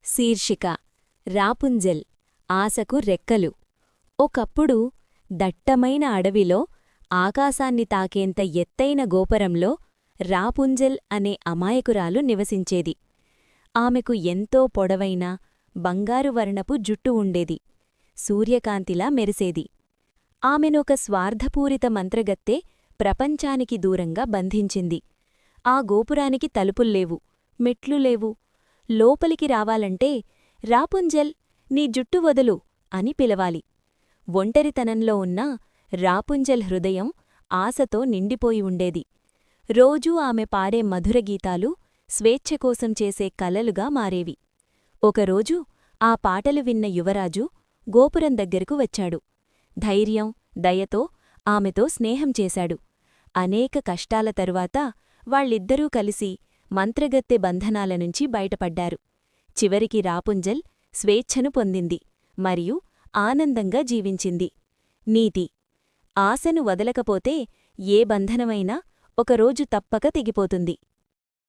శీర్షిక రాపుంజెల్ ఆశకు రెక్కలు. ఒకప్పుడు దట్టమైన అడవిలో ఆకాశాన్ని తాకేంత ఎత్తైన గోపురంలో రాపుంజెల్ అనే అమాయకురాలు నివసించేది. ఆమెకు ఎంతో పొడవైన బంగారు వర్ణపు జుట్టు ఉండేది. సూర్యకాంతిలా మెరిసేది. ఆమెనొక స్వార్థపూరిత మంత్రగత్తె ప్రపంచానికి దూరంగా బంధించింది. ఆ గోపురానికి తలుపుల్లేవు, మెట్లు లేవు. లోపలికి రావాలంటే రాపుంజెల్, నీ జుట్టు వదులు అని పిలవాలి. ఒంటరితనంలో ఉన్న రాపుంజెల్ హృదయం ఆశతో నిండిపోయి ఉండేది. రోజూ ఆమె పాడే మధురగీతాలు స్వేచ్ఛకోసం చేసే కలలుగా మారేవి. ఒకరోజు ఆ పాటలు విన్న యువరాజు గోపురం దగ్గరకు వచ్చాడు. ధైర్యం, దయతో ఆమెతో స్నేహం చేశాడు. అనేక కష్టాల తరువాత వాళ్ళిద్దరూ కలిసి మంత్రగత్తె బంధనాలనుంచి బయటపడ్డారు. చివరికి రాపుంజెల్ స్వేచ్ఛను పొందింది మరియు ఆనందంగా జీవించింది. నీతి: ఆశను వదలకపోతే ఏ బంధనమైనా ఒకరోజు తప్పక తెగిపోతుంది.